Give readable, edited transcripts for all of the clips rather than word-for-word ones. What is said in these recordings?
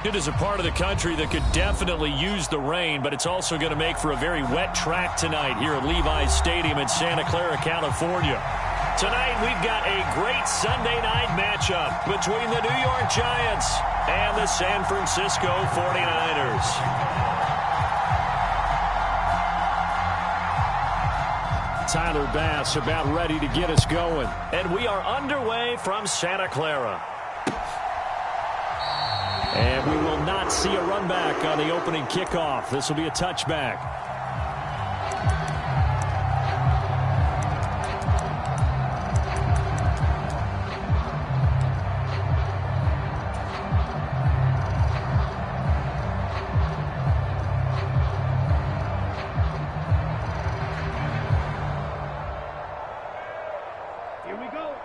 It is a part of the country that could definitely use the rain, but it's also going to make for a very wet track tonight here at Levi's Stadium in Santa Clara, California. Tonight, we've got a great Sunday night matchup between the New York Giants and the San Francisco 49ers. Tyler Bass about ready to get us going. And we are underway from Santa Clara. And we will not see a run back on the opening kickoff. This will be a touchback.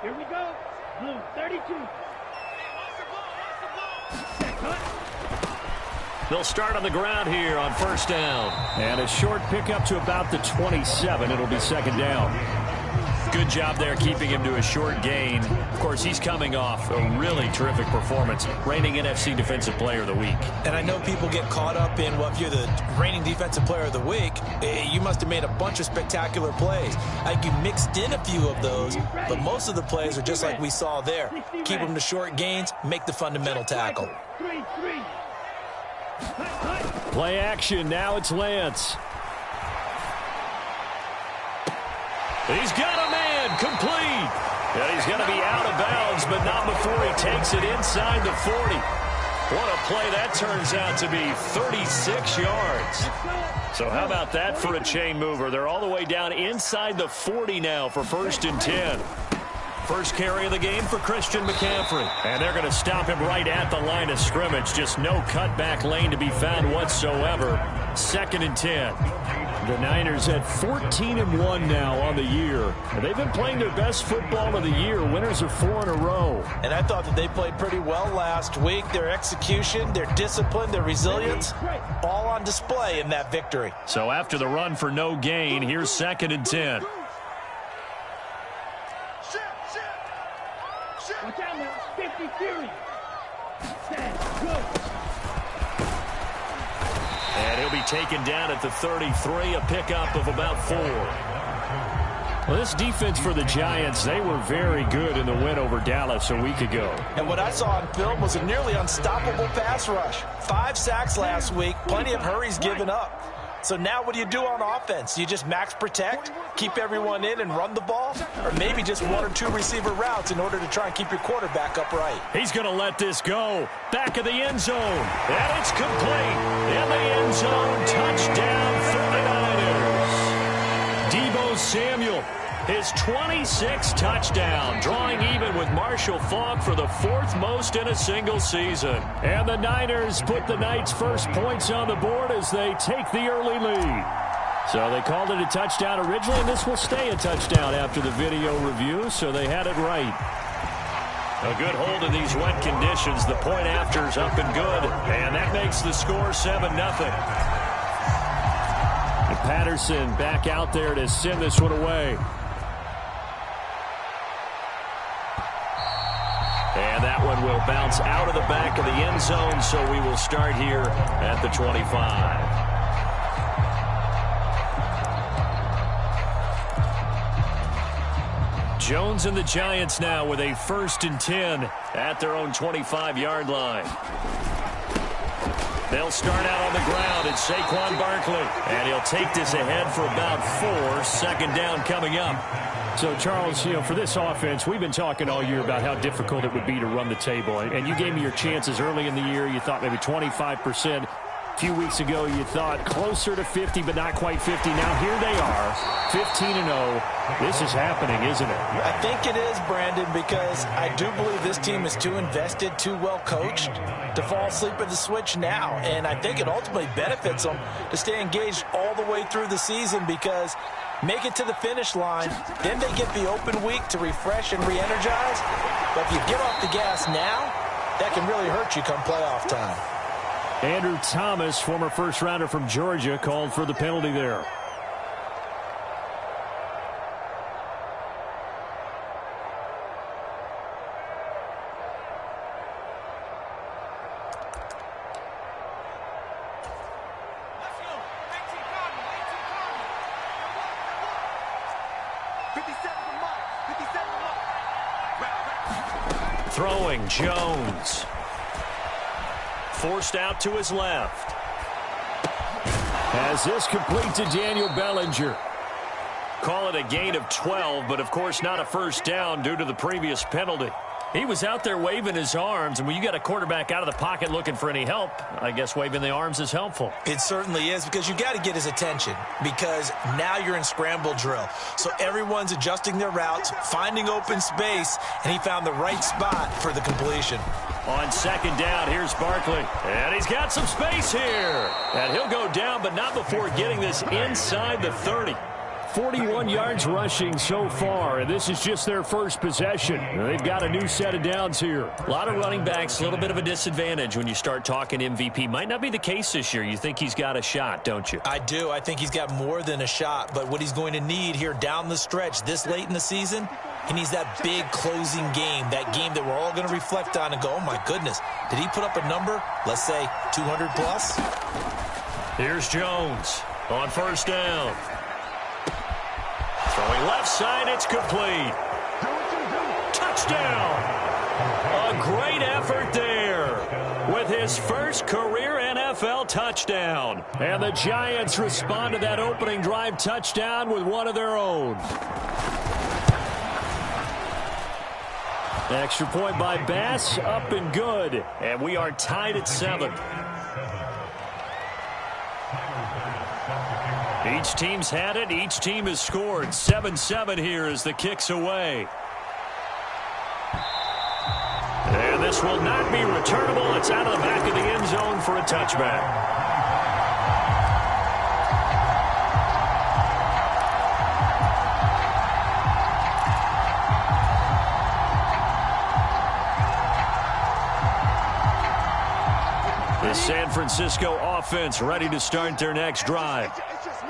Here we go. Blue 32. They'll start on the ground here on first down. And a short pickup to about the 27. It'll be second down. Good job there keeping him to a short gain. Of course, he's coming off a really terrific performance. Reigning NFC Defensive Player of the Week. And I know people get caught up in, well, if you're the reigning Defensive Player of the Week, you must have made a bunch of spectacular plays. I think you mixed in a few of those, but most of the plays are just like we saw there. Keep them to short gains, make the fundamental tackle. Play action. Now it's Lance. He's got a man complete. And he's going to be out of bounds, but not before he takes it inside the 40. What a play that turns out to be, 36 yards. So how about that for a chain mover? They're all the way down inside the 40 now for 1st and 10. First carry of the game for Christian McCaffrey. And they're going to stop him right at the line of scrimmage. Just no cutback lane to be found whatsoever. 2nd and 10. The Niners at 14-1 now on the year. And they've been playing their best football of the year. Winners of 4 in a row. And I thought that they played pretty well last week. Their execution, their discipline, their resilience, all on display in that victory. So after the run for no gain, here's 2nd and 10. Watch out now, 50 Fury. Go. And he'll be taken down at the 33, a pickup of about 4. Well, this defense for the Giants, they were very good in the win over Dallas a week ago. And what I saw on film was a nearly unstoppable pass rush. 5 sacks last week, plenty of hurries given up. So now what do you do on offense? You just max protect, keep everyone in and run the ball? Or maybe just 1 or 2 receiver routes in order to try and keep your quarterback upright? He's going to let this go. Back of the end zone. And it's complete. In the end zone, touchdown 49ers. Deebo Samuel, his 26th touchdown, drawing even with Marshall Faulk for the 4th most in a single season. And the Niners put the Knights' first points on the board as they take the early lead. So they called it a touchdown originally, and this will stay a touchdown after the video review, so they had it right. A good hold in these wet conditions. The point after's up and good, and that makes the score 7-0. And Patterson back out there to send this one away. And that one will bounce out of the back of the end zone, so we will start here at the 25. Jones and the Giants now with a 1st and 10 at their own 25-yard line. They'll start out on the ground. It's Saquon Barkley. And he'll take this ahead for about 4. 2nd down coming up. So, Charles, you know, for this offense, we've been talking all year about how difficult it would be to run the table. And you gave me your chances early in the year. You thought maybe 25%. A few weeks ago, you thought closer to 50, but not quite 50. Now, here they are, 15-0. This is happening, isn't it? I think it is, Brandon, because I do believe this team is too invested, too well coached to fall asleep at the switch now. And I think it ultimately benefits them to stay engaged all the way through the season because make it to the finish line, then they get the open week to refresh and re-energize. But if you get off the gas now, that can really hurt you come playoff time. Andrew Thomas, former first-rounder from Georgia, called for the penalty there. Throwing, Jones. Forced out to his left. As this complete to Daniel Bellinger. Call it a gain of 12, but of course not a first down due to the previous penalty. He was out there waving his arms, and when you got a quarterback out of the pocket looking for any help, I guess waving the arms is helpful. It certainly is, because you got to get his attention, because now you're in scramble drill. So everyone's adjusting their routes, finding open space, and he found the right spot for the completion. On second down, here's Barkley. And he's got some space here. And he'll go down, but not before getting this inside the 30. 41 yards rushing so far, and this is just their first possession. They've got a new set of downs here. A lot of running backs, a little bit of a disadvantage when you start talking MVP. Might not be the case this year. You think he's got a shot, don't you? I do. I think he's got more than a shot, but what he's going to need here down the stretch this late in the season, he needs that big closing game, that game that we're all going to reflect on and go, oh my goodness, did he put up a number, let's say 200 plus? Here's Jones on first down. Throwing left side, it's complete. Touchdown! A great effort there with his first career NFL touchdown. And the Giants respond to that opening drive touchdown with one of their own. Extra point by Bass, up and good. And we are tied at 7. Each team's had it. Each team has scored. 7-7 here as the kick's away. And this will not be returnable. It's out of the back of the end zone for a touchback. The San Francisco offense ready to start their next drive.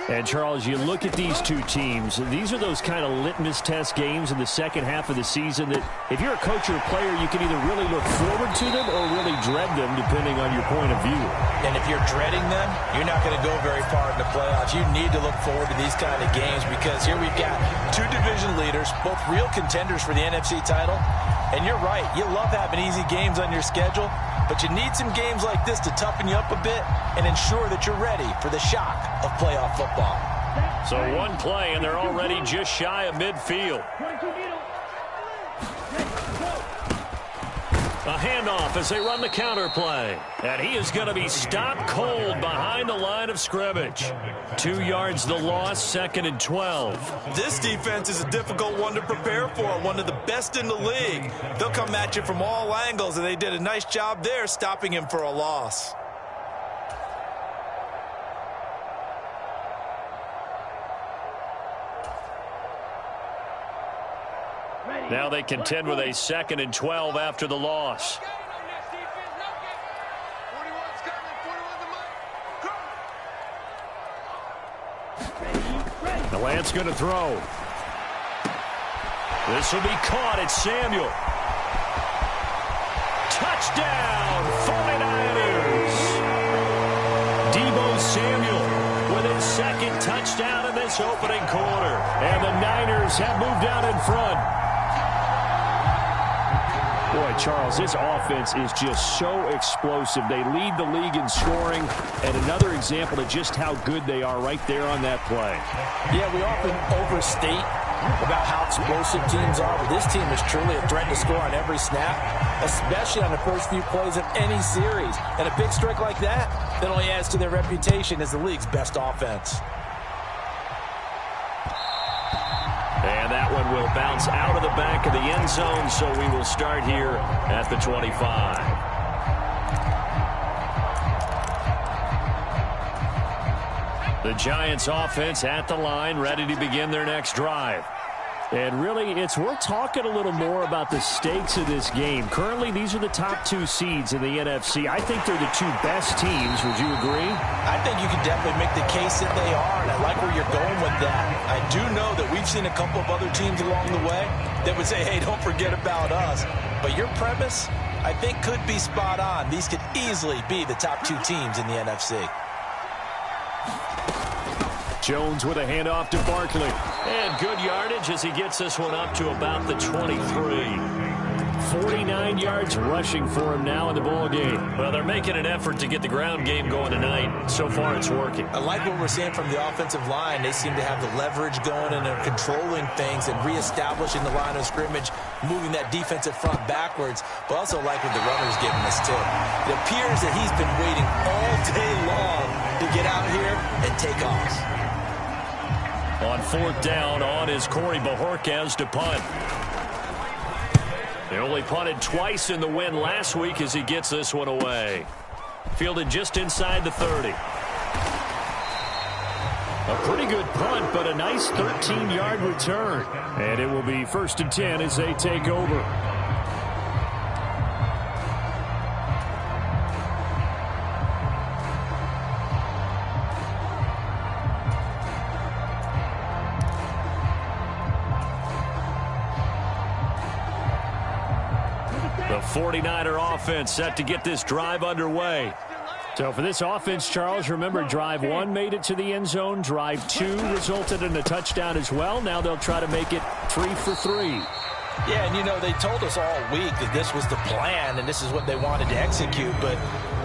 And, Charles, you look at these two teams, these are those kind of litmus test games in the second half of the season that if you're a coach or a player, you can either really look forward to them or really dread them, depending on your point of view. And if you're dreading them, you're not going to go very far in the playoffs. You need to look forward to these kind of games because here we've got two division leaders, both real contenders for the NFC title. And you're right, you love having easy games on your schedule, but you need some games like this to toughen you up a bit and ensure that you're ready for the shock of playoff football. So one play, and they're already just shy of midfield. A handoff as they run the counter play. And he is going to be stopped cold behind the line of scrimmage. 2 yards the loss, 2nd and 12. This defense is a difficult one to prepare for, one of the best in the league. They'll come at you from all angles, and they did a nice job there stopping him for a loss. Now they contend with a 2nd and 12 after the loss. The Lance going to throw. This will be caught. It's Samuel. Touchdown, 49ers. Deebo Samuel with his second touchdown in this opening quarter. And the Niners have moved out in front. Boy, Charles, this offense is just so explosive. They lead the league in scoring, and another example of just how good they are right there on that play. Yeah, we often overstate about how explosive teams are, but this team is truly a threat to score on every snap, especially on the first few plays of any series. And a big strike like that only adds to their reputation as the league's best offense. And that one will bounce out of the back of the end zone, so we will start here at the 25. The Giants offense at the line, ready to begin their next drive. And really, it's worth talking a little more about the stakes of this game. Currently, these are the top 2 seeds in the NFC. I think they're the 2 best teams. Would you agree? I think you can definitely make the case that they are, and I like where you're going with that. I do know that we've seen a couple of other teams along the way that would say, hey, don't forget about us. But your premise, I think, could be spot on. These could easily be the top 2 teams in the NFC. Jones with a handoff to Barkley. And good yardage as he gets this one up to about the 23. 49 yards rushing for him now in the ball game. Well, they're making an effort to get the ground game going tonight. So far, it's working. I like what we're seeing from the offensive line. They seem to have the leverage going, and they're controlling things and reestablishing the line of scrimmage, moving that defensive front backwards, but also like what the runner's giving us, too. It appears that he's been waiting all day long to get out here and take off. On fourth down, on is Corey Bajorquez to punt. They only punted twice in the win last week as he gets this one away. Fielded just inside the 30. A pretty good punt, but a nice 13-yard return. And it will be 1st and 10 as they take over. The 49er offense set to get this drive underway. So for this offense, Charles, remember drive 1 made it to the end zone. Drive 2 resulted in a touchdown as well. Now they'll try to make it 3 for 3. Yeah, and you know, they told us all week that this was the plan and this is what they wanted to execute, but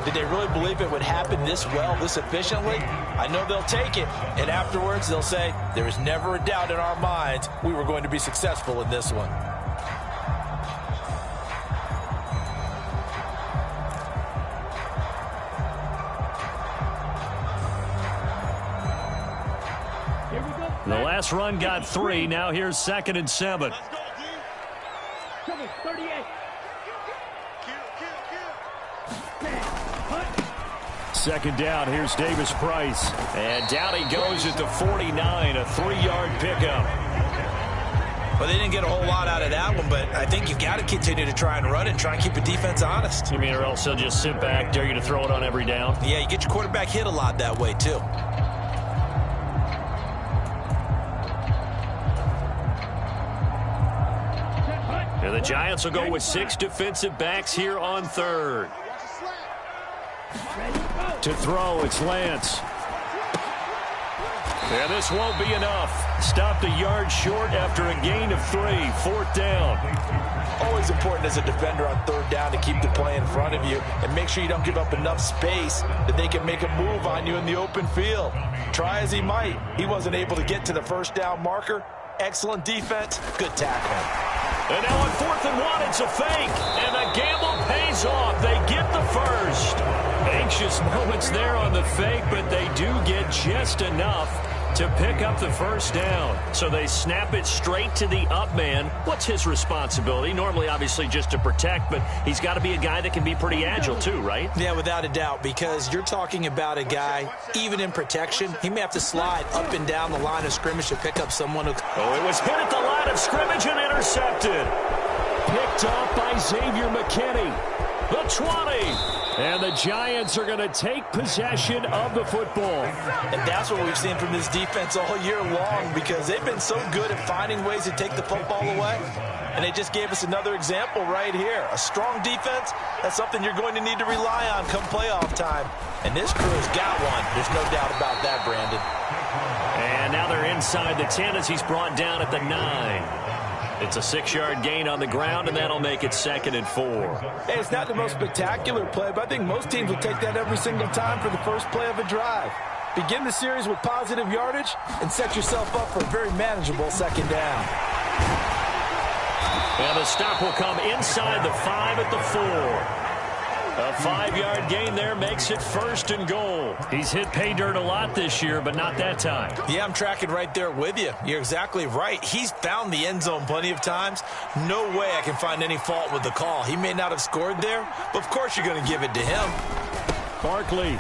did they really believe it would happen this well, this efficiently? I know they'll take it, and afterwards they'll say, there was never a doubt in our minds we were going to be successful in this one. The last run got 3. Now here's 2nd and 7. Come on, 38. Second down, here's Davis Price. And down he goes at the 49, a 3-yard pickup. Well, they didn't get a whole lot out of that one, but I think you've got to continue to try and run and try and keep the defense honest. You mean or else they'll just sit back, dare you to throw it on every down? Yeah, you get your quarterback hit a lot that way, too. And the Giants will go with 6 defensive backs here on 3rd. To throw, it's Lance. And this won't be enough. Stopped a yard short after a gain of 3. 4th down. Always important as a defender on 3rd down to keep the play in front of you and make sure you don't give up enough space that they can make a move on you in the open field. Try as he might, he wasn't able to get to the 1st down marker. Excellent defense, good tackling. And now on 4th and 1, it's a fake. And the gamble pays off. They get the first. Anxious moments there on the fake, but they do get just enough to pick up the 1st down. So they snap it straight to the up man. What's his responsibility? Normally, obviously, just to protect, but he's got to be a guy that can be pretty agile too, right? Yeah, without a doubt, because you're talking about a guy, even in protection, he may have to slide up and down the line of scrimmage to pick up someone who... Oh, it was hit at the line of scrimmage and intercepted. Picked up by Xavier McKinney. The 20. And the Giants are going to take possession of the football. And that's what we've seen from this defense all year long, because they've been so good at finding ways to take the football away. And they just gave us another example right here. A strong defense, that's something you're going to need to rely on come playoff time. And this crew's got one. There's no doubt about that, Brandon. And now they're inside the 10 as he's brought down at the 9. It's a 6-yard gain on the ground, and that'll make it 2nd and 4. Hey, it's not the most spectacular play, but I think most teams will take that every single time for the first play of a drive. Begin the series with positive yardage and set yourself up for a very manageable 2nd down. And the stop will come inside the 5 at the 4. A 5-yard gain there makes it 1st and goal. He's hit pay dirt a lot this year, but not that time. Yeah, I'm tracking right there with you. You're exactly right. He's found the end zone plenty of times. No way I can find any fault with the call. He may not have scored there, but of course you're going to give it to him. Barkley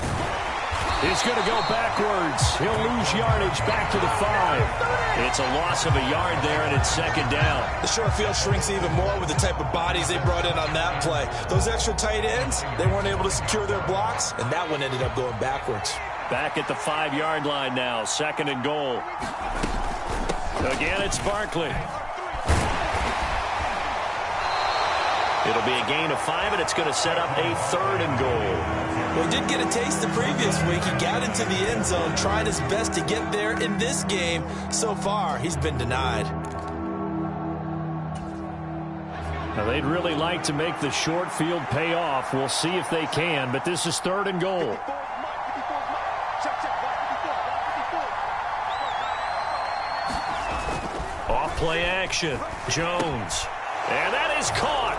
is going to go backwards. He'll lose yardage back to the 5. It's a loss of a yard there, and it's 2nd down. The short field shrinks even more with the type of bodies they brought in on that play. Those extra tight ends, they weren't able to secure their blocks, and that one ended up going backwards. Back at the 5-yard line now, 2nd and goal. Again, it's Barkley. It'll be a gain of 5, and it's going to set up a 3rd and goal. Well, he did get a taste the previous week. He got into the end zone, tried his best to get there in this game. So far, he's been denied. Now, they'd really like to make the short field pay off. We'll see if they can, but this is 3rd and goal. Off play action. Jones. And that is caught.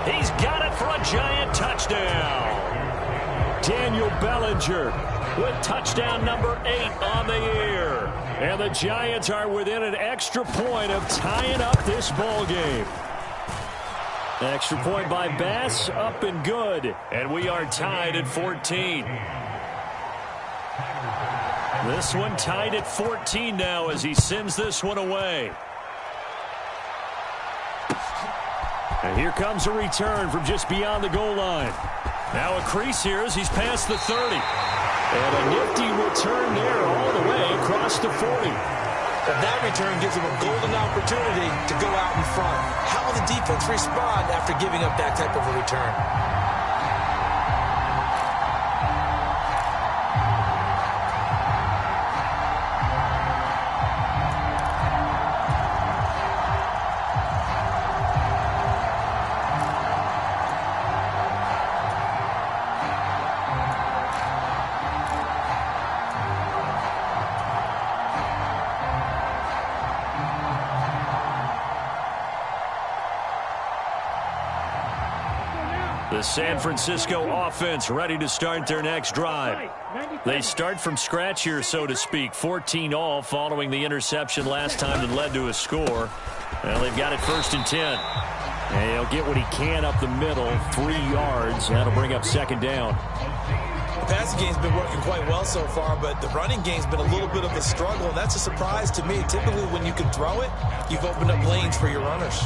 He's got it for a giant touchdown. Daniel Bellinger with touchdown number 8 on the year. And the Giants are within an extra point of tying up this ball game. Extra point by Bass, up and good. And we are tied at 14. This one tied at 14 now as he sends this one away. And here comes a return from just beyond the goal line. Now a crease here as he's past the 30. And a nifty return there all the way across the 40. And that return gives him a golden opportunity to go out in front. How will the defense respond after giving up that type of a return? The San Francisco offense ready to start their next drive. They start from scratch here, so to speak. 14 all following the interception last time that led to a score. Well, they've got it 1st and 10. And he'll get what he can up the middle, 3 yards. That'll bring up 2nd down. The passing game's been working quite well so far, but the running game's been a little bit of a struggle, and that's a surprise to me. Typically, when you can throw it, you've opened up lanes for your runners.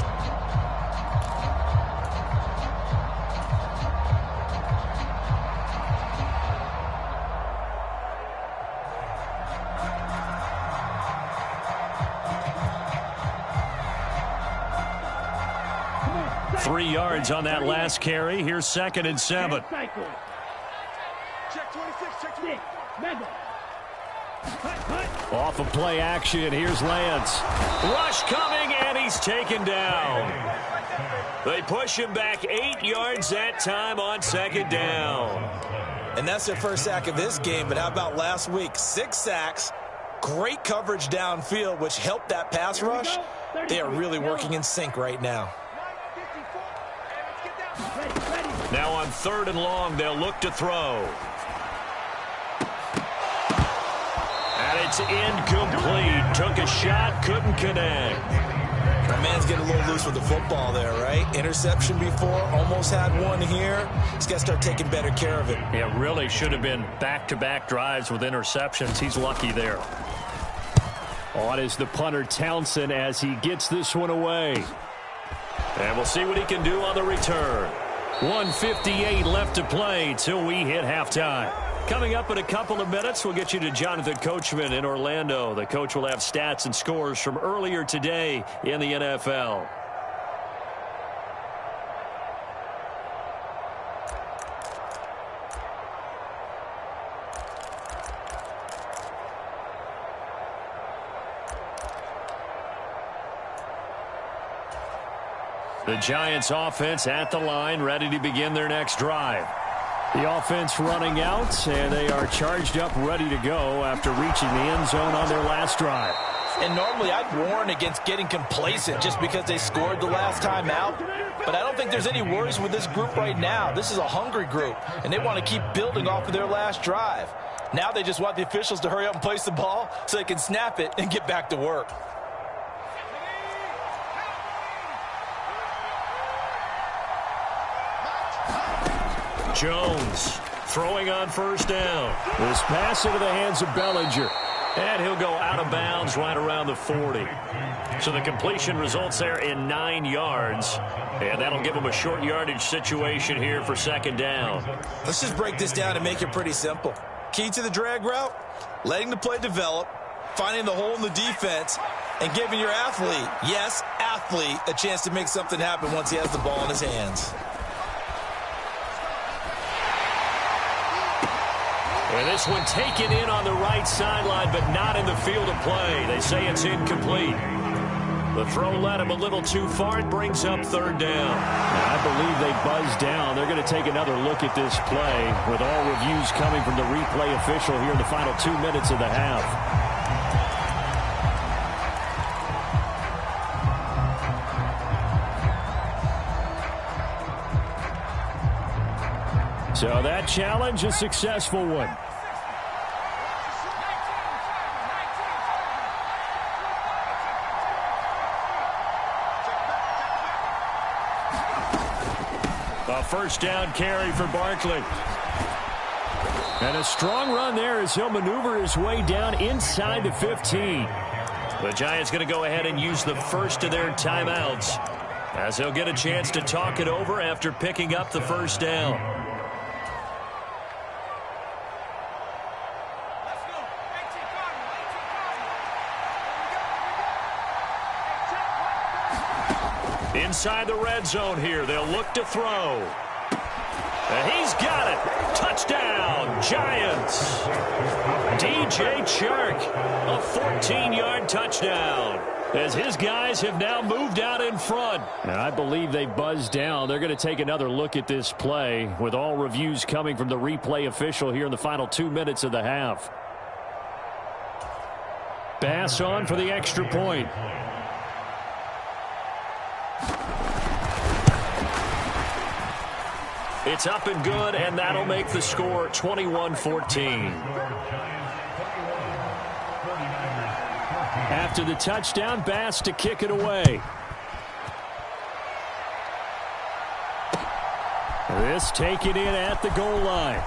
Three yards on that last carry. Here's 2nd and 7. Check 26, check 26. Off of play action. Here's Lance. Rush coming, and he's taken down. They push him back 8 yards that time on 2nd down. And that's their first sack of this game, but how about last week? 6 sacks, great coverage downfield, which helped that pass rush. They are really working in sync right now. Now on 3rd and long, they'll look to throw. And it's incomplete. Took a shot, couldn't connect. My man's getting a little loose with the football there, right? Interception before, almost had one here. He's got to start taking better care of it. Yeah, really should have been back-to-back drives with interceptions. He's lucky there. On is the punter Townsend as he gets this one away. And we'll see what he can do on the return. 1:58 left to play till we hit halftime. Coming up in a couple of minutes, we'll get you to Jonathan Coachman in Orlando. The coach will have stats and scores from earlier today in the NFL. The Giants offense at the line, ready to begin their next drive. The offense running out, and they are charged up, ready to go after reaching the end zone on their last drive. And normally I'd warn against getting complacent just because they scored the last time out. But I don't think there's any worries with this group right now. This is a hungry group, and they want to keep building off of their last drive. Now they just want the officials to hurry up and place the ball so they can snap it and get back to work. Jones throwing on 1st down. This pass into the hands of Bellinger. And he'll go out of bounds right around the 40. So the completion results there in 9 yards. And that'll give him a short yardage situation here for 2nd down. Let's just break this down and make it pretty simple. Key to the drag route, letting the play develop, finding the hole in the defense, and giving your athlete, yes, athlete, a chance to make something happen once he has the ball in his hands. And this one taken in on the right sideline, but not in the field of play. They say it's incomplete. The throw led him a little too far. It brings up third down. I believe they buzzed down. They're going to take another look at this play with all reviews coming from the replay official here in the final 2 minutes of the half. So that challenge, a successful one. A first down carry for Barkley. And a strong run there as he'll maneuver his way down inside the 15. The Giants going to go ahead and use the first of their timeouts as he'll get a chance to talk it over after picking up the first down. Inside the red zone here, they'll look to throw. And he's got it. Touchdown, Giants. DJ Chark, a 14-yard touchdown, as his guys have now moved out in front. And I believe they buzzed down. They're going to take another look at this play with all reviews coming from the replay official here in the final 2 minutes of the half. Bass on for the extra point. It's up and good, and that'll make the score 21-14. After the touchdown, Bass to kick it away. This taken in at the goal line.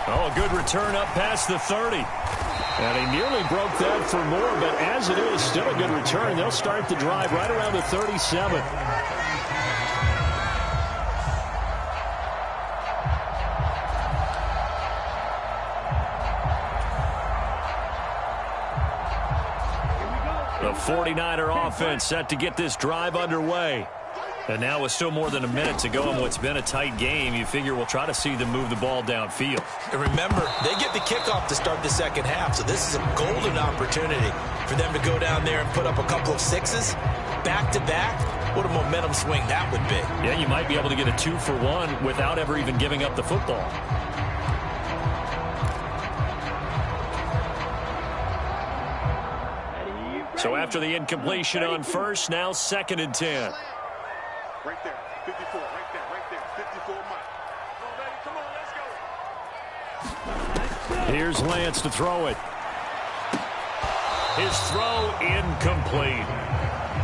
Oh, a good return up past the 30. And he nearly broke that for more, but as it is, still a good return. They'll start the drive right around the 37. The 49er offense set to get this drive underway. And now with still more than a minute to go in what's been a tight game, you figure we'll try to see them move the ball downfield. And remember, they get the kickoff to start the second half, so this is a golden opportunity for them to go down there and put up a couple of sixes back-to-back. What a momentum swing that would be. Yeah, you might be able to get a 2-for-1 without ever even giving up the football. So after the incompletion on first, now 2nd and 10. Right there, 54, right there, 54 miles. Come on, baby, come on, let's go. Here's Lance to throw it. His throw incomplete.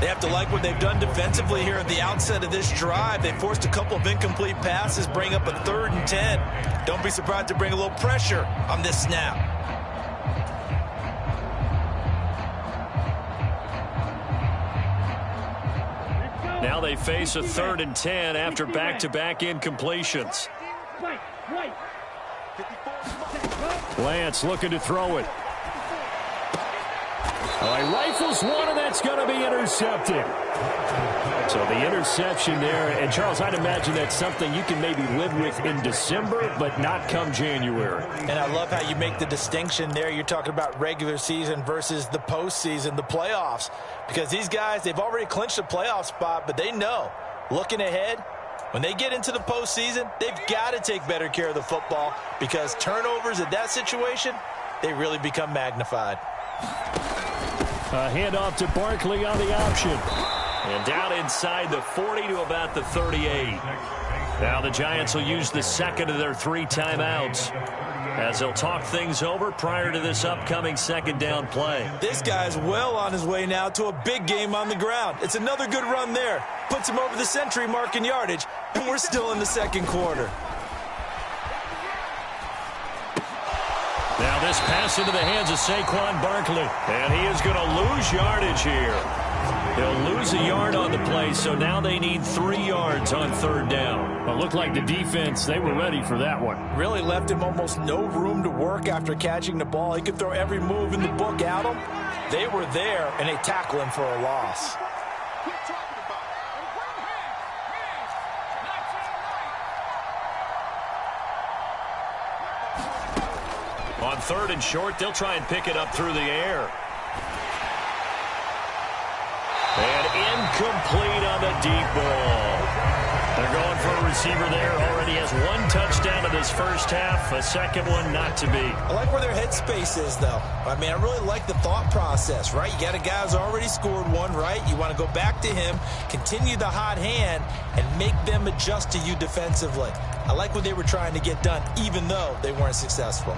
They have to like what they've done defensively here at the outset of this drive. They forced a couple of incomplete passes, bring up a 3rd and 10. Don't be surprised to bring a little pressure on this snap. Now they face a 3rd and 10 after back-to-back incompletions. Lance looking to throw it. Oh, he rifles one, and that's going to be intercepted. So the interception there, and Charles, I'd imagine that's something you can maybe live with in December, but not come January. And I love how you make the distinction there. You're talking about regular season versus the postseason, the playoffs. Because these guys, they've already clinched a playoff spot, but they know, looking ahead, when they get into the postseason, they've got to take better care of the football because turnovers in that situation, they really become magnified. A handoff to Barkley on the option. And down inside the 40 to about the 38. Now the Giants will use the 2nd of their 3 timeouts as they'll talk things over prior to this upcoming 2nd down play. This guy's well on his way now to a big game on the ground. It's another good run there. Puts him over the century mark in yardage, and we're still in the 2nd quarter. Now this pass into the hands of Saquon Barkley. And he is going to lose yardage here. He'll lose a yard on the play, so now they need 3 yards on 3rd down. Well, it looked like the defense, they were ready for that one. Really left him almost no room to work after catching the ball. He could throw every move in the book at him. They were there, and they tackle him for a loss. On 3rd and short, they'll try and pick it up through the air. And incomplete on the deep ball. They're going for a receiver there. Already has one touchdown in this first half. A second one not to be. I like where their headspace is, though. I mean, I really like the thought process, right? You got a guy who's already scored one, right? You want to go back to him, continue the hot hand, and make them adjust to you defensively. I like what they were trying to get done, even though they weren't successful.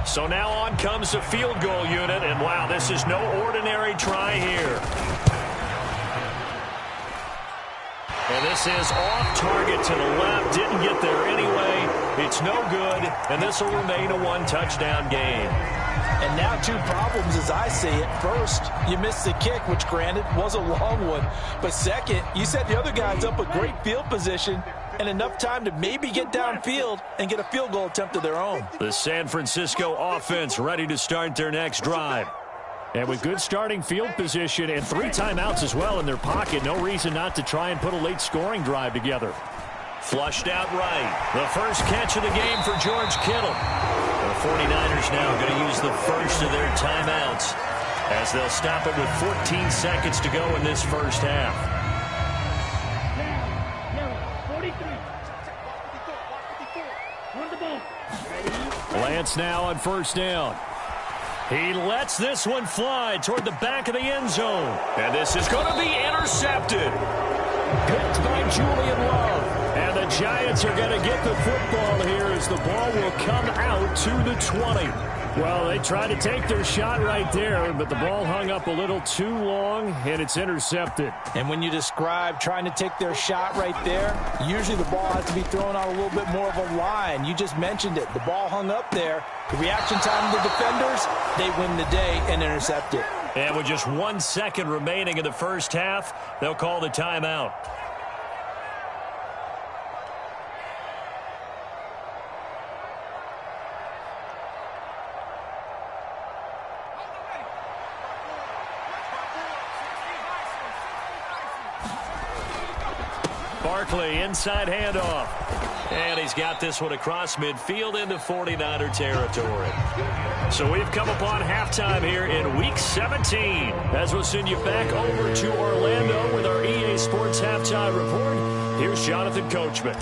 So now on comes the field goal unit, and wow, this is no ordinary try here. And this is off target to the left. Didn't get there anyway. It's no good, and this will remain a one-touchdown game. And now two problems as I see it. First, you missed the kick, which granted was a long one. But second, you set the other guys up with great field position and enough time to maybe get downfield and get a field goal attempt of their own. The San Francisco offense ready to start their next drive. And with good starting field position and 3 timeouts as well in their pocket, no reason not to try and put a late scoring drive together. Flushed out right. The first catch of the game for George Kittle. The 49ers now going to use the first of their timeouts as they'll stop it with 14 seconds to go in this first half. Lance now on first down. He lets this one fly toward the back of the end zone. And this is going to be intercepted. Picked by Julian Love. And the Giants are going to get the football here as the ball will come out to the 20. Well, they tried to take their shot right there, but the ball hung up a little too long, and it's intercepted. And when you describe trying to take their shot right there, usually the ball has to be thrown out a little bit more of a line. You just mentioned it. The ball hung up there. The reaction time of the defenders, they win the day and intercept it. And with just 1 second remaining in the first half, they'll call the timeout. Barkley, inside handoff. And he's got this one across midfield into 49er territory. So we've come upon halftime here in Week 17. As we'll send you back over to Orlando with our EA Sports Halftime Report. Here's Jonathan Coachman.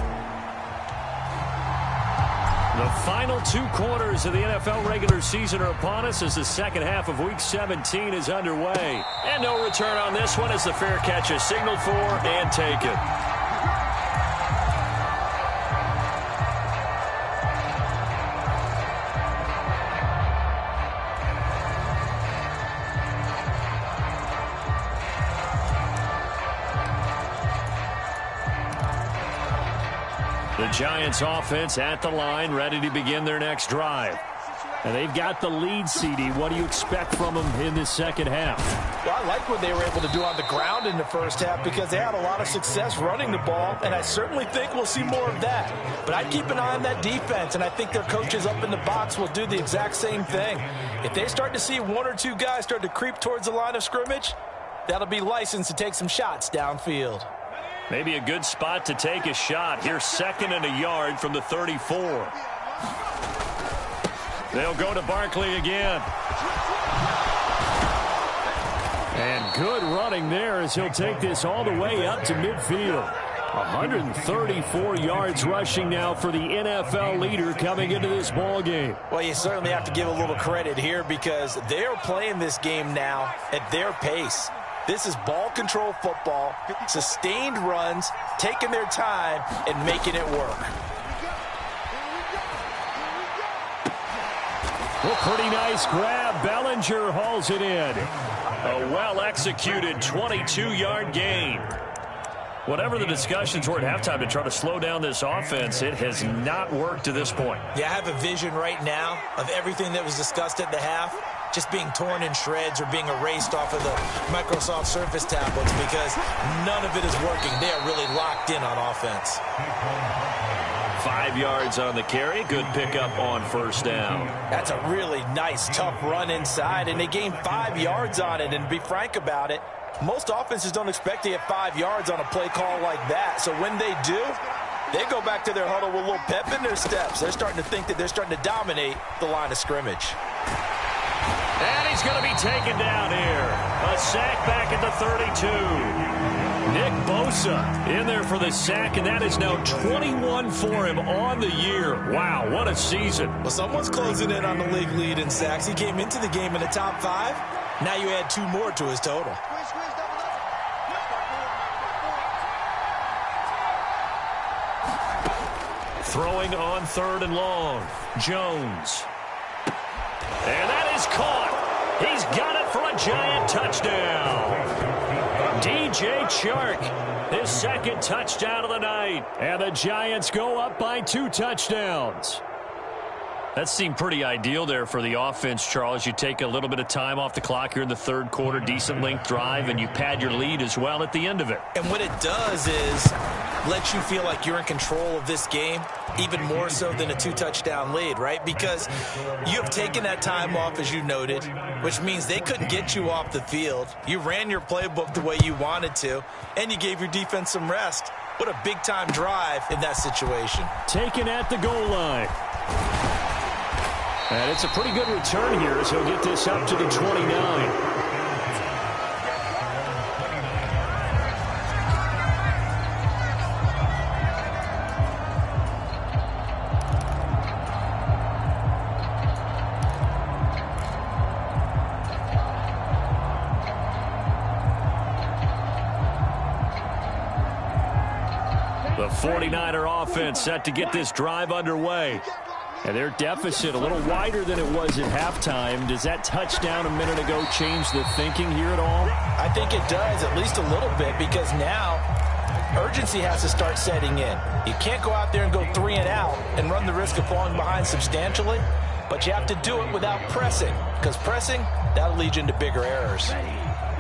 The final 2 quarters of the NFL regular season are upon us as the second half of Week 17 is underway. And no return on this one as the fair catch is signaled for and taken. The Giants offense at the line, ready to begin their next drive. And they've got the lead, CD. What do you expect from them in this second half? Well, I like what they were able to do on the ground in the first half because they had a lot of success running the ball, and I certainly think we'll see more of that. But I'd keep an eye on that defense, and I think their coaches up in the box will do the exact same thing. If they start to see 1 or 2 guys start to creep towards the line of scrimmage, that'll be licensed to take some shots downfield. Maybe a good spot to take a shot. Here's 2nd and a yard from the 34. They'll go to Barkley again. And good running there as he'll take this all the way up to midfield. 134 yards rushing now for the NFL leader coming into this ball game. Well, you certainly have to give a little credit here because they're playing this game now at their pace. This is ball control football, sustained runs, taking their time, and making it work. Well, pretty nice grab. Bellinger hauls it in. A well-executed 22-yard gain. Whatever the discussions were at halftime to try to slow down this offense, it has not worked to this point. Yeah, I have a vision right now of everything that was discussed at the half just being torn in shreds or being erased off of the Microsoft Surface tablets because none of it is working. They are really locked in on offense. 5 yards on the carry. Good pickup on first down. That's a really nice, tough run inside, and they gained 5 yards on it. And to be frank about it, most offenses don't expect to get 5 yards on a play call like that. So when they do, they go back to their huddle with a little pep in their steps. They're starting to think that they're starting to dominate the line of scrimmage. And he's going to be taken down here. A sack back at the 32. Nick Bosa in there for the sack, and that is now 21 for him on the year. Wow, what a season. Well, someone's closing in on the league lead in sacks. He came into the game in the top 5. Now you add 2 more to his total. Throwing on 3rd and long. Jones. And that is caught. He's got it for a Giant touchdown. DJ Chark, his 2nd touchdown of the night. And the Giants go up by 2 touchdowns. That seemed pretty ideal there for the offense, Charles. You take a little bit of time off the clock here in the 3rd quarter, decent length drive, and you pad your lead as well at the end of it. And what it does is let you feel like you're in control of this game, even more so than a 2-touchdown lead, right? Because you have taken that time off, as you noted, which means they couldn't get you off the field. You ran your playbook the way you wanted to, and you gave your defense some rest. What a big-time drive in that situation. Taken at the goal line. And it's a pretty good return here as he'll get this up to the 29. The 49er offense set to get this drive underway. And their deficit a little wider than it was at halftime. Does that touchdown a minute ago change the thinking here at all? I think it does, at least a little bit, because now urgency has to start setting in. You can't go out there and go 3 and out and run the risk of falling behind substantially, but you have to do it without pressing, because pressing, that'll lead you into bigger errors.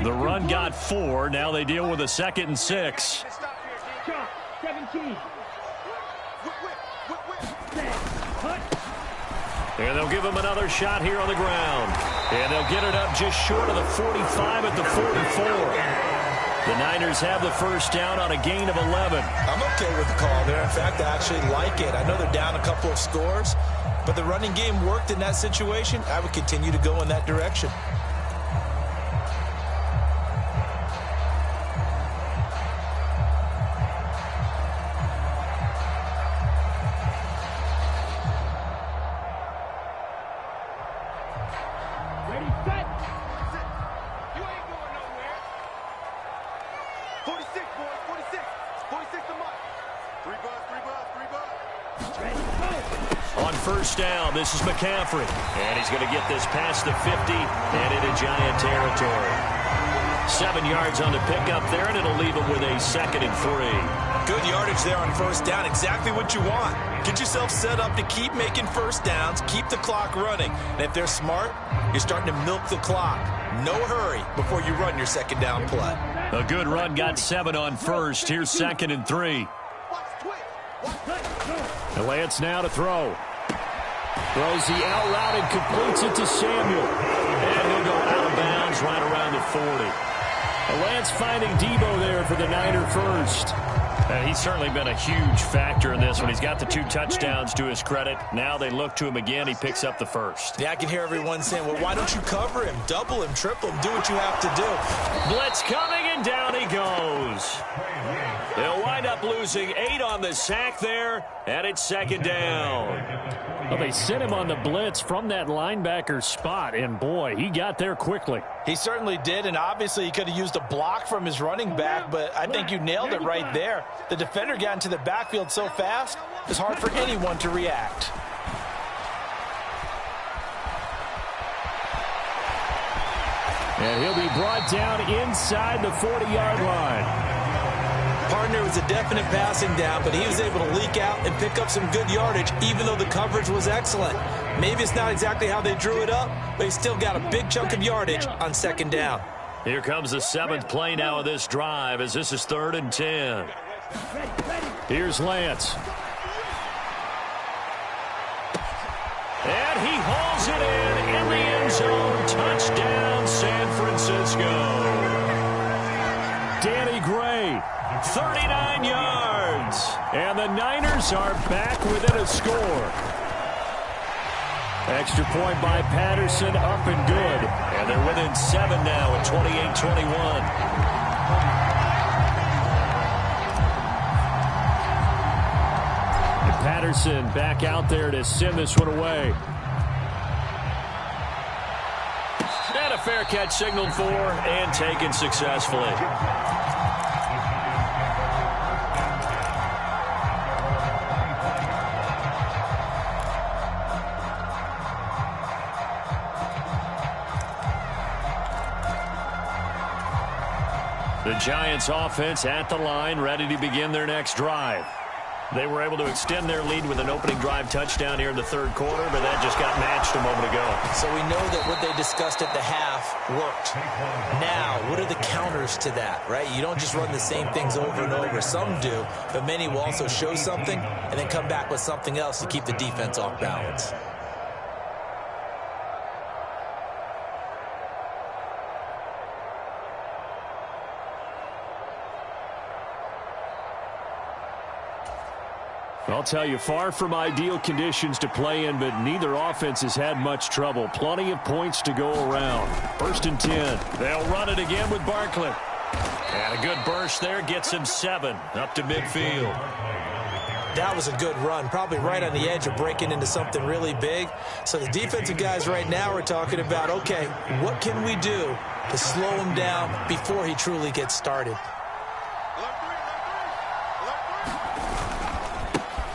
The run got 4. Now they deal with a 2nd and 6. 17. And they'll give him another shot here on the ground. And they'll get it up just short of the 45 at the 44. The Niners have the first down on a gain of 11. I'm okay with the call there. In fact, I actually like it. I know they're down a couple of scores, but the running game worked in that situation. I would continue to go in that direction. First down, this is McCaffrey. And he's going to get this past the 50 and into Giant territory. 7 yards on the pickup there, and it'll leave him with a 2nd and 3. Good yardage there on first down, exactly what you want. Get yourself set up to keep making first downs, keep the clock running. And if they're smart, you're starting to milk the clock. No hurry before you run your 2nd down play. A good run got 7 on first. Here's 2nd and 3. The Lance now to throw. Throws the out route and completes it to Samuel. And he'll go out of bounds right around the 40. Lance finding Debo there for the Niner first. And he's certainly been a huge factor in this one. He's got the 2 touchdowns to his credit. Now they look to him again. He picks up the first. Yeah, I can hear everyone saying, well, why don't you cover him? Double him, triple him, do what you have to do. Blitz coming, and down he goes. They'll wind up losing 8 on the sack there, and it's 2nd down. Well, they sent him on the blitz from that linebacker spot, and boy, he got there quickly. He certainly did, and obviously he could have used a block from his running back, but I think you nailed it right there. The defender got into the backfield so fast, it's hard for anyone to react. And he'll be brought down inside the 40-yard line. Partner was a definite passing down, but he was able to leak out and pick up some good yardage, even though the coverage was excellent. Maybe it's not exactly how they drew it up, but he still got a big chunk of yardage on 2nd down. Here comes the 7th play now of this drive, as this is 3rd and 10. Here's Lance. And he hauls it in the end zone. Touchdown, San Francisco. Danny Gray. 39 yards. And the Niners are back within a score. Extra point by Patterson, up and good. And they're within 7 now at 28-21. Patterson back out there to send this one away. And a fair catch signaled for and taken successfully. The Giants offense at the line, ready to begin their next drive. They were able to extend their lead with an opening drive touchdown here in the third quarter, but that just got matched a moment ago. So we know that what they discussed at the half worked. Now, what are the counters to that, right? You don't just run the same things over and over. Some do, but many will also show something and then come back with something else to keep the defense off balance. I'll tell you, far from ideal conditions to play in, but neither offense has had much trouble. Plenty of points to go around. 1st and 10. They'll run it again with Barkley. And a good burst there gets him 7 up to midfield. That was a good run, probably right on the edge of breaking into something really big. So the defensive guys right now are talking about, okay, what can we do to slow him down before he truly gets started?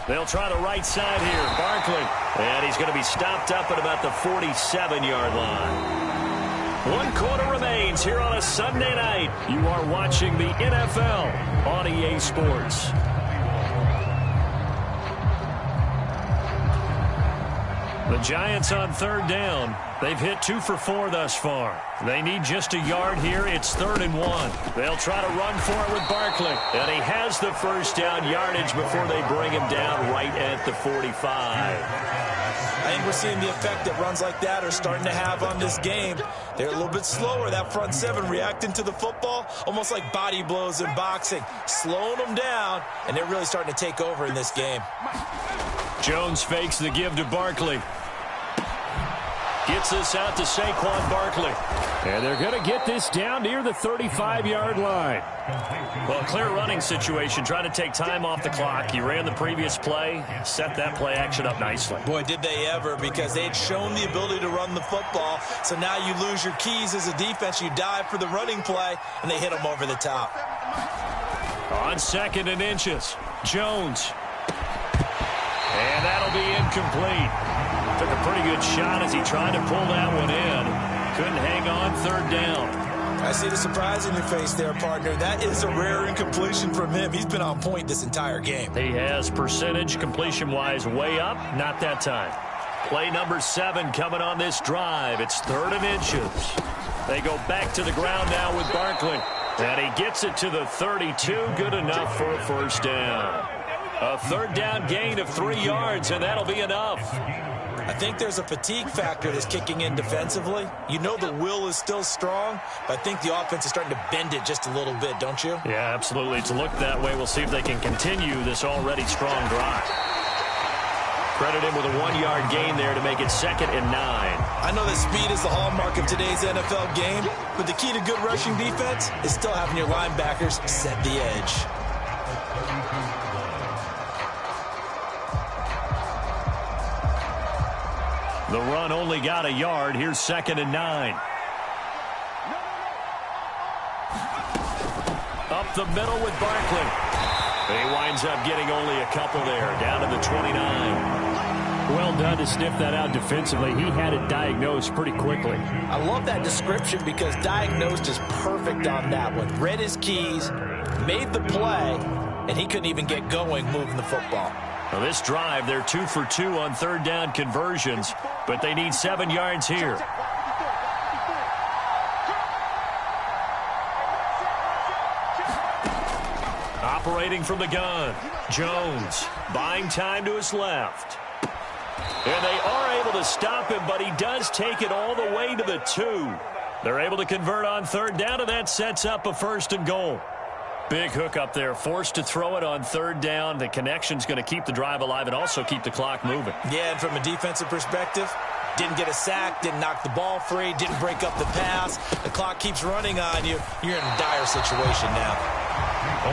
They'll try the right side here. Barkley. And he's going to be stopped up at about the 47-yard line. 1 quarter remains here on a Sunday night. You are watching the NFL on EA Sports. The Giants on 3rd down. They've hit 2 for 4 thus far. They need just a yard here. It's 3rd and 1. They'll try to run for it with Barkley. And he has the first down yardage before they bring him down right at the 45. I think we're seeing the effect that runs like that are starting to have on this game. They're a little bit slower, that front 7 reacting to the football, almost like body blows in boxing, slowing them down, and they're really starting to take over in this game. Jones fakes the give to Barkley. Gets this out to Saquon Barkley. And they're going to get this down near the 35-yard line. Well, clear running situation. Trying to take time off the clock. He ran the previous play, set that play action up nicely. Boy, did they ever, because they had shown the ability to run the football. So now you lose your keys as a defense. You dive for the running play, and they hit them over the top. On 2nd and inches, Jones. And that'll be incomplete. Took a pretty good shot as he tried to pull that one in. Couldn't hang on 3rd down. I see the surprise in your face there, partner. That is a rare incompletion from him. He's been on point this entire game. He has percentage completion-wise way up. Not that time. Play number 7 coming on this drive. It's 3rd and inches. They go back to the ground now with Barkley. And he gets it to the 32. Good enough for a first down. A 3rd down gain of 3 yards, and that'll be enough. I think there's a fatigue factor that's kicking in defensively. You know the will is still strong, but I think the offense is starting to bend it just a little bit, don't you? Yeah, absolutely. It's looked that way. We'll see if they can continue this already strong drive. Credit him with a 1-yard gain there to make it 2nd and 9. I know that speed is the hallmark of today's NFL game, but the key to good rushing defense is still having your linebackers set the edge. The run only got a yard. Here's 2nd and 9. Up the middle with Barkley. He winds up getting only a couple there, down to the 29. Well done to sniff that out defensively. He had it diagnosed pretty quickly. I love that description because diagnosed is perfect on that one. Read his keys, made the play, and he couldn't even get going moving the football. Now this drive, they're 2 for 2 on 3rd down conversions, but they need 7 yards here. Operating from the gun, Jones buying time to his left. And they are able to stop him, but he does take it all the way to the 2. They're able to convert on 3rd down, and that sets up a 1st and goal. Big hook up there, forced to throw it on 3rd down. The connection's going to keep the drive alive and also keep the clock moving. Yeah, and from a defensive perspective, Didn't get a sack, didn't knock the ball free, didn't break up the pass. The clock keeps running on you. You're in a dire situation now.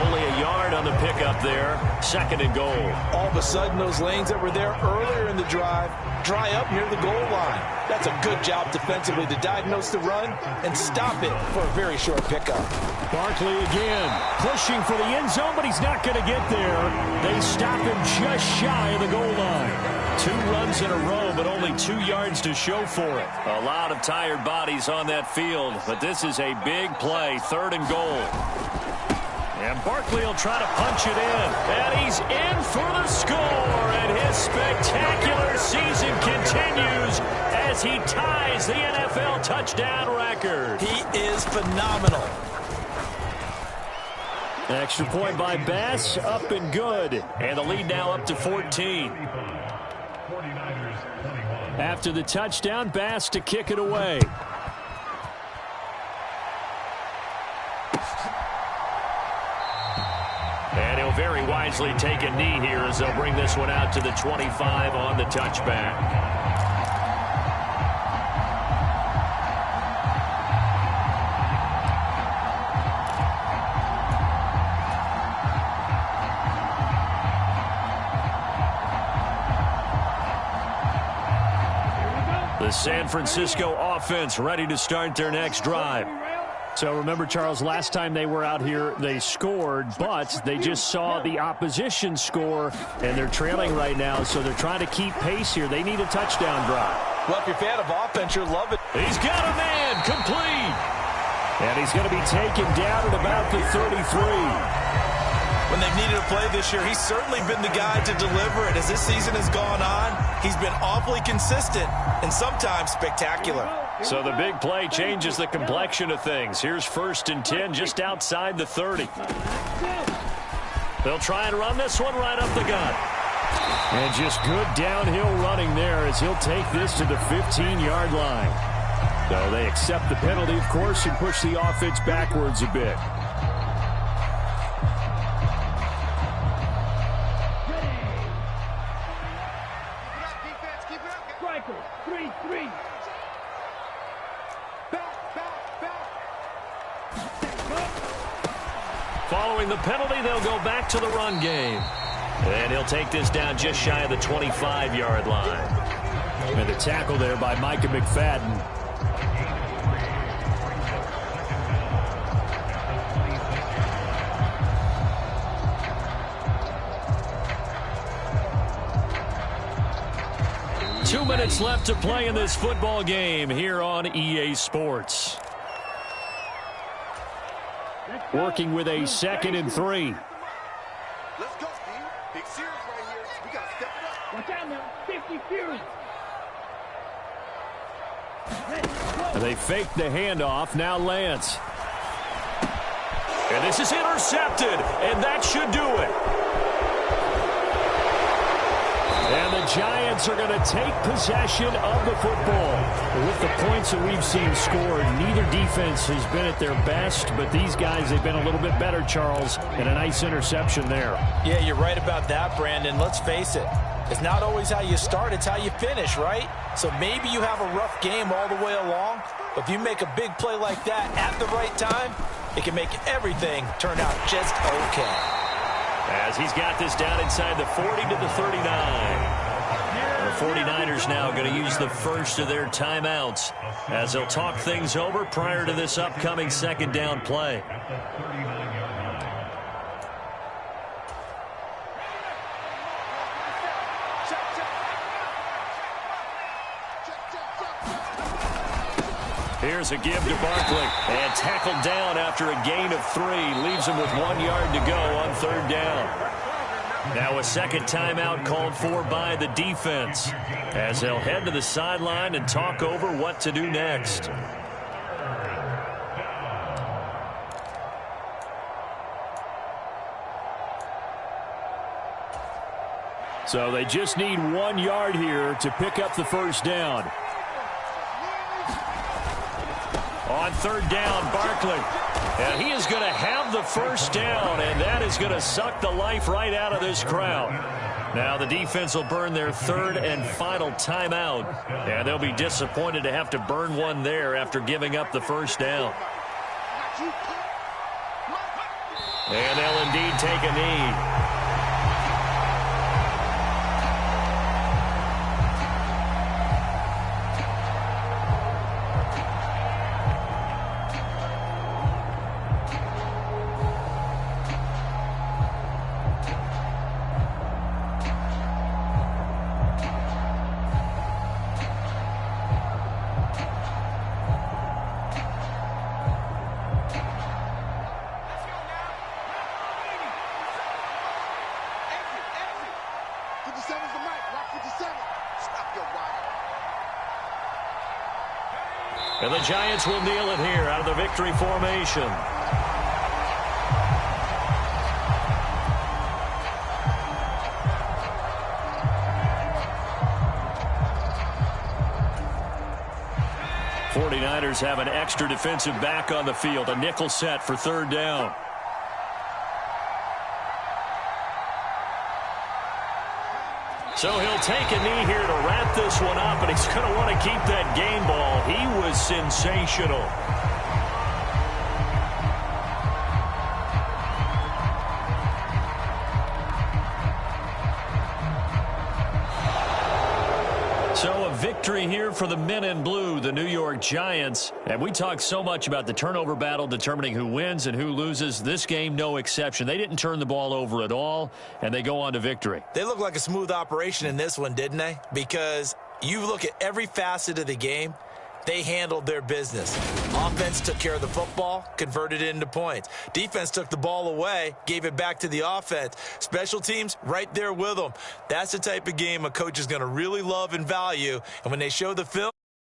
Only a yard on the pickup there. 2nd and goal. All of a sudden, those lanes that were there earlier in the drive dry up near the goal line. That's a good job defensively to diagnose the run and stop it for a very short pickup. Barkley again, pushing for the end zone, but he's not going to get there. They stop him just shy of the goal line. 2 runs in a row, but only 2 yards to show for it. A lot of tired bodies on that field, but this is a big play. 3rd and goal. And Barkley will try to punch it in. And he's in for the score. And his spectacular season continues as he ties the NFL touchdown record. He is phenomenal. Extra point by Bass, up and good. And the lead now up to 14. After the touchdown, Bass to kick it away. And he'll very wisely take a knee here as they'll bring this one out to the 25 on the touchback. The San Francisco offense ready to start their next drive. So remember, Charles, last time they were out here, they scored, but they just saw the opposition score, and they're trailing right now, so they're trying to keep pace here. They need a touchdown drive. Well, if you're a fan of offense, you'll love it. He's got a man, complete. And he's going to be taken down at about the 33. When they've needed a play this year, he's certainly been the guy to deliver it. As this season has gone on, he's been awfully consistent and sometimes spectacular. So the big play changes the complexion of things. Here's 1st and 10 just outside the 30. They'll try and run this one right up the gut. And just good downhill running there as he'll take this to the 15-yard line. So they accept the penalty, of course, and push the offense backwards a bit. Following the penalty, they'll go back to the run game. And he'll take this down just shy of the 25-yard line. And the tackle there by Micah McFadden. Two minutes left to play in this football game here on EA Sports. Working with a 2nd and 3. Let's go, Steve. Big series right here. We got to step it up. Watch out now. 50 Fury. They fake the handoff. Now Lance. And this is intercepted. And that should do it. And the Giants are going to take possession of the football. With the points that we've seen scored, neither defense has been at their best, but these guys have been a little bit better, Charles, and a nice interception there. Yeah, you're right about that, Brandon. Let's face it. It's not always how you start, it's how you finish, right? So maybe you have a rough game all the way along, but if you make a big play like that at the right time, it can make everything turn out just okay. As he's got this down inside the 40 to the 39. The 49ers now going to use the first of their timeouts as they'll talk things over prior to this upcoming 2nd down play. Here's a give to Barkley. And tackled down after a gain of 3. Leaves him with 1 yard to go on 3rd down. Now a 2nd timeout called for by the defense as they'll head to the sideline and talk over what to do next. So they just need 1 yard here to pick up the 1st down. On 3rd down, Barkley. And he is going to have the 1st down, and that is going to suck the life right out of this crowd. Now the defense will burn their third and final timeout, and they'll be disappointed to have to burn one there after giving up the first down. And they'll indeed take a knee. And the Giants will kneel it here out of the victory formation. '49ers have an extra defensive back on the field, a nickel set for third down. So he'll take a knee here to wrap this one up, and he's going to want to keep that game ball. He was sensational. So a victory here for the men in blue, the New York Giants. And we talk so much about the turnover battle determining who wins and who loses. This game, no exception. They didn't turn the ball over at all, and they go on to victory. They look like a smooth operation in this one, didn't they? Because you look at every facet of the game, they handled their business. Offense took care of the football, converted it into points. Defense took the ball away, gave it back to the offense. Special teams, right there with them. That's the type of game a coach is going to really love and value. And when they show the film,